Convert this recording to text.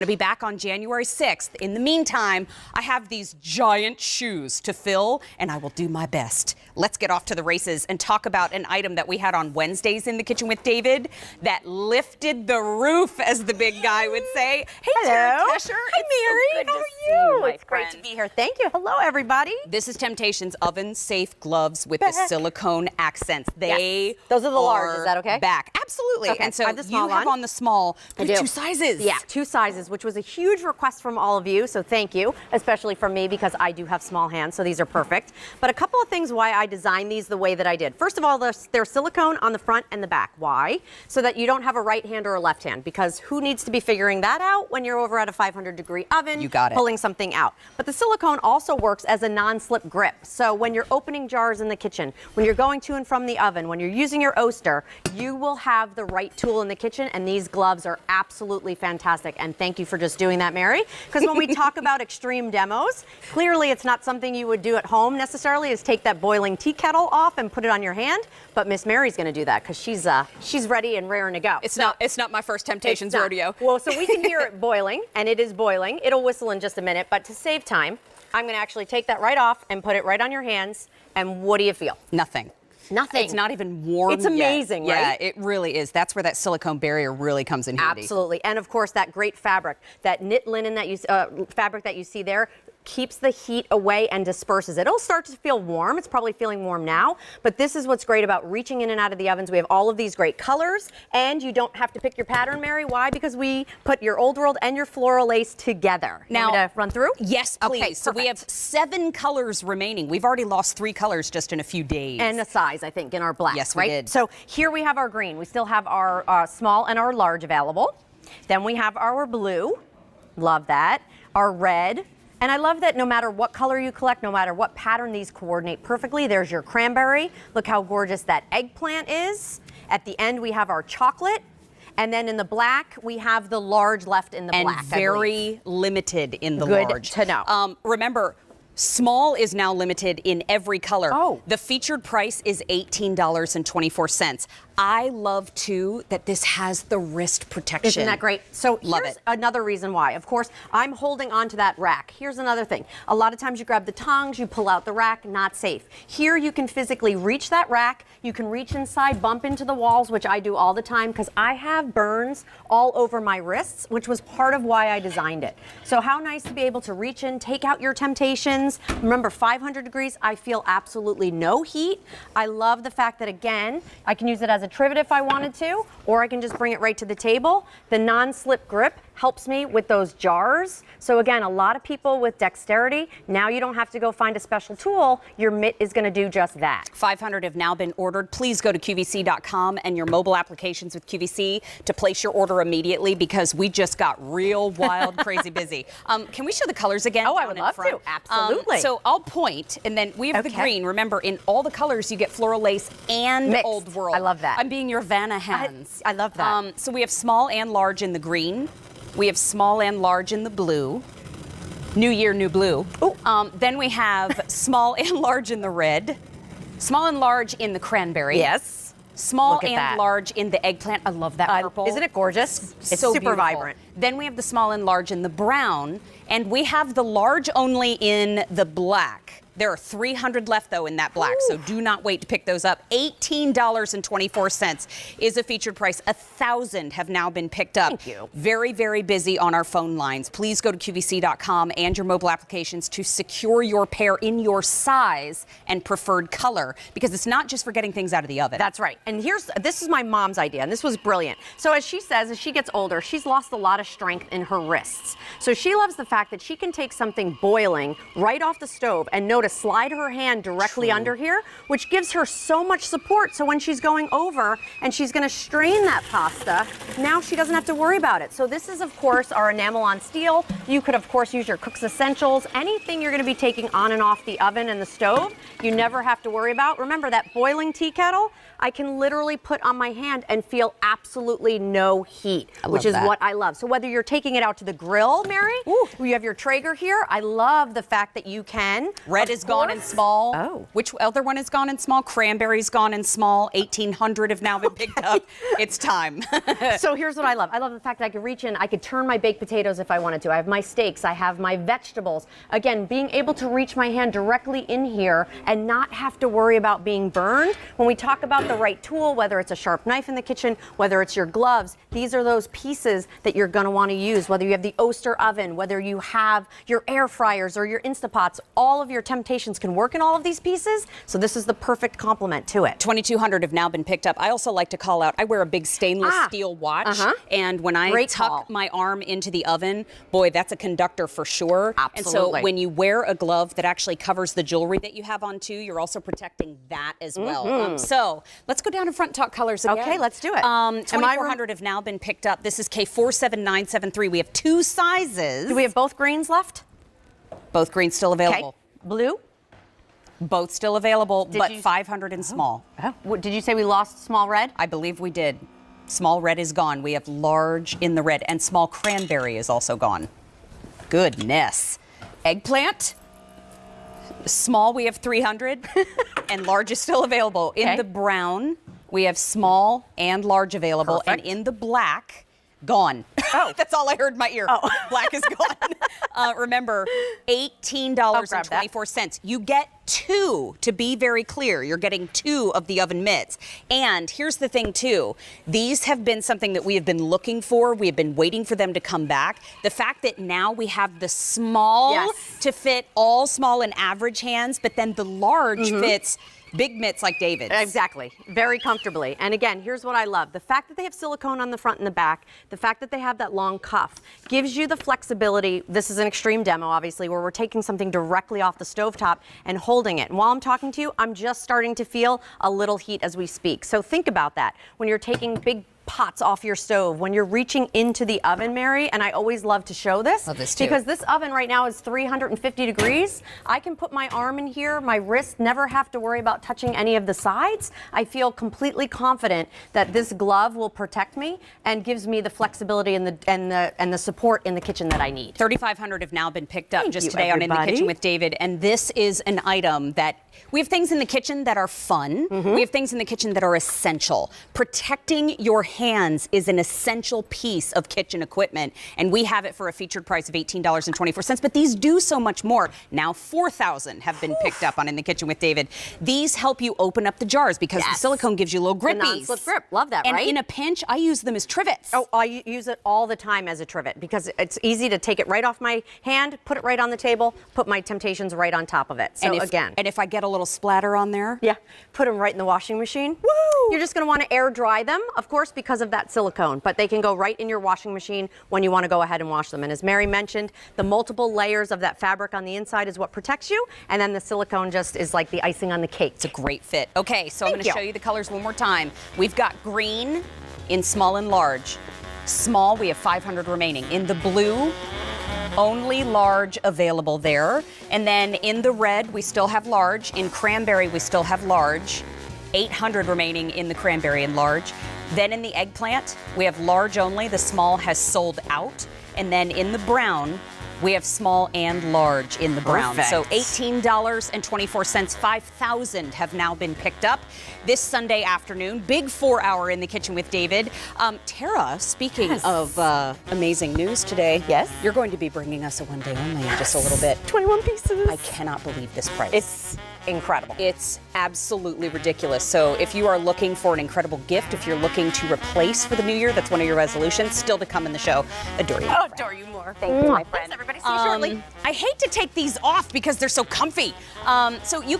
To be back on January 6th. In the meantime, I have these giant shoes to fill, and I will do my best. Let's get off to the races and talk about an item that we had on Wednesdays in the Kitchen with David that lifted the roof, as the big guy would say. Hey, hello. Tesher. Hi, Mary. So How are you? It's Great to be here. Thank you. Hello, everybody. This is Temp-tations oven-safe gloves with the silicone accents. They Those are the large. Is that okay? Back. Absolutely. Okay. And so I have the small you have on the small. I do. 2 sizes. Yeah, 2 sizes, which was a huge request from all of you, so thank you, especially from me because I do have small hands, so these are perfect. But a couple of things why I designed these the way that I did. First of all, they're silicone on the front and the back. Why? So that you don't have a right hand or a left hand, because who needs to be figuring that out when you're over at a 500-degree oven You got it. pulling something out. But the silicone also works as a non-slip grip. So when you're opening jars in the kitchen, when you're going to and from the oven, when you're using your Oster, you will have the right tool in the kitchen, and these gloves are absolutely fantastic. And thank you for just doing that, Mary, because when we talk about extreme demos, clearly it's not something you would do at home necessarily, is take that boiling tea kettle off and put it on your hand. But Miss Mary's going to do that because she's ready and raring to go. It's not my first Temp-tations rodeo. Well, so we can hear it boiling, and it is boiling. It'll whistle in just a minute, but to save time, I'm going to actually take that right off and put it right on your hands. And what do you feel? Nothing. Nothing. It's not even warm It's amazing, yet. right? Yeah, it really is. That's where that silicone barrier really comes in handy. Absolutely. And of course, that great fabric, that knit linen that you fabric that you see there, keeps the heat away and disperses it. It'll start to feel warm. It's probably feeling warm now, but this is what's great about reaching in and out of the ovens. We have all of these great colors, and you don't have to pick your pattern, Mary. Why? Because we put your old world and your floral lace together. Now, want me to run through? Yes, please. Okay, so we have 7 colors remaining. We've already lost 3 colors just in a few days. And a size, I think, in our black. Yes, we right? did. So here we have our green. We still have our small and our large available. Then we have our blue. Love that. Our red. And I love that no matter what color you collect, no matter what pattern, these coordinate perfectly. There's your cranberry. Look how gorgeous that eggplant is. At the end, we have our chocolate. And then in the black, we have the large left in the black. And very limited in the Good large. to know. Remember, small is now limited in every color. Oh. The featured price is $18.24. I love, too, that this has the wrist protection. Isn't that great? So here's another reason why. Of course, I'm holding onto that rack. Here's another thing. A lot of times you grab the tongs, you pull out the rack, not safe. Here you can physically reach that rack. You can reach inside, bump into the walls, which I do all the time because I have burns all over my wrists, which was part of why I designed it. So how nice to be able to reach in, take out your Temp-tations. Remember, 500 degrees, I feel absolutely no heat. I love the fact that, again, I can use it as a trivet if I wanted to, or I can just bring it right to the table. The non-slip grip helps me with those jars. So again, a lot of people with dexterity, now you don't have to go find a special tool. Your mitt is going to do just that. 500 have now been ordered. Please go to QVC.com and your mobile applications with QVC to place your order immediately, because we just got real wild, crazy busy. Can we show the colors again? Oh, I would love to. Absolutely. So I'll point, and then we have the green. Remember, in all the colors, you get floral lace and mixed. Old World. I love that. I'm being your Vanna hands. I love that. So we have small and large in the green. We have small and large in the blue. New year, new blue. Then we have small and large in the red. Small and large in the cranberry. Yes. Small and large in the eggplant. I love that purple. Isn't it gorgeous? It's so super beautiful. vibrant. Then we have the small and large in the brown. And we have the large only in the black. There are 300 left, though, in that black, so do not wait to pick those up. $18.24 is a featured price. 1,000 have now been picked up. Thank you. Very, very busy on our phone lines. Please go to QVC.com and your mobile applications to secure your pair in your size and preferred color, because it's not just for getting things out of the oven. That's right. And this is my mom's idea, and this was brilliant. So as she says, as she gets older, she's lost a lot of strength in her wrists. So she loves the fact that she can take something boiling right off the stove and notice slide her hand directly under here, which gives her so much support. So when she's going over and she's going to strain that pasta, now she doesn't have to worry about it. So this is, of course, our enamel on steel. You could, of course, use your Cook's Essentials. Anything you're going to be taking on and off the oven and the stove, you never have to worry about. Remember that boiling tea kettle? I can literally put on my hand and feel absolutely no heat, which is what I love. So whether you're taking it out to the grill, Mary, you have your Traeger here. I love the fact that you can. Red is gone in small. Oh. Which other one is gone in small? Cranberry's gone in small. 1,800 have now been picked up. It's time. So here's what I love. I love the fact that I could reach in, I could turn my baked potatoes if I wanted to. I have my steaks, I have my vegetables. Again, being able to reach my hand directly in here and not have to worry about being burned. When we talk about the right tool, whether it's a sharp knife in the kitchen, whether it's your gloves, these are those pieces that you're going to want to use, whether you have the Oster oven, whether you have your air fryers or your Instapots. All of your Temp-tations can work in all of these pieces, so this is the perfect complement to it. 2,200 have now been picked up. I also like to call out, I wear a big stainless steel watch, and when I tuck my arm into the oven, boy, that's a conductor for sure. Absolutely. And so when you wear a glove that actually covers the jewelry that you have on too, you're also protecting that as well. So let's go down in front and talk colors again. Okay, let's do it. 2,400 have now been picked up. This is K47973. We have 2 sizes. Do we have both greens left? Both greens still available. Okay. Blue? Both still available, but 500 in small. What, did you say we lost small red? I believe we did. Small red is gone. We have large in the red, and small cranberry is also gone. Goodness. Eggplant. Small, we have 300, and large is still available. In the brown, we have small and large available, and in the black, gone. Oh, that's all I heard in my ear. Oh. Black is gone. Remember, $18.24. You get 2, to be very clear. You're getting 2 of the oven mitts. And here's the thing, too. These have been something that we have been looking for. We have been waiting for them to come back. The fact that now we have the small to fit all small and average hands, but then the large fits big mitts like David's. Exactly. Very comfortably. And again, here's what I love. The fact that they have silicone on the front and the back, the fact that they have that long cuff, gives you the flexibility. This is an extreme demo, obviously, where we're taking something directly off the stovetop and holding it. And while I'm talking to you, I'm just starting to feel a little heat as we speak. So think about that. When you're taking big pots off your stove, when you're reaching into the oven, Mary, and I always love to show this, because this oven right now is 350 degrees. I can put my arm in here, my wrist, never have to worry about touching any of the sides. I feel completely confident that this glove will protect me and gives me the flexibility and the support in the kitchen that I need. 3,500 have now been picked up just today on In the Kitchen with David, and this is an item that we have things in the kitchen that are fun. We have things in the kitchen that are essential. Protecting your hands is an essential piece of kitchen equipment, and we have it for a featured price of $18.24, but these do so much more. Now 4,000 have been picked up on In the Kitchen with David. These help you open up the jars because the silicone gives you little grippies. The non-slip grip. Love that, and right? in a pinch, I use them as trivets. Oh, I use it all the time as a trivet because it's easy to take it right off my hand, put it right on the table, put my Temp-tations right on top of it. So and if I get a little splatter on there, put them right in the washing machine. Woo! You're just going to want to air dry them, of course, because of that silicone, but they can go right in your washing machine when you want to go ahead and wash them. And as Mary mentioned, the multiple layers of that fabric on the inside is what protects you, and then the silicone just is like the icing on the cake. It's a great fit. Okay, so I'm going to show you the colors one more time. We've got green in small and large. Small, we have 500 remaining. In the blue, only large available there. And then in the red, we still have large. In cranberry, we still have large. 800 remaining in the cranberry and large. Then in the eggplant, we have large only. The small has sold out. And then in the brown, we have small and large in the brown. So $18.24, 5,000 have now been picked up this Sunday afternoon. Big 4-hour In the Kitchen with David. Tara, speaking of amazing news today, you're going to be bringing us a one-day only in just a little bit. 21 pieces. I cannot believe this price. It's incredible. It's absolutely ridiculous. So if you are looking for an incredible gift, if you're looking to replace for the new year, that's one of your resolutions, still to come in the show. Adore you. Oh, adore you more. Thank you, my friend. Thanks, everybody. See you shortly. I hate to take these off because they're so comfy. So you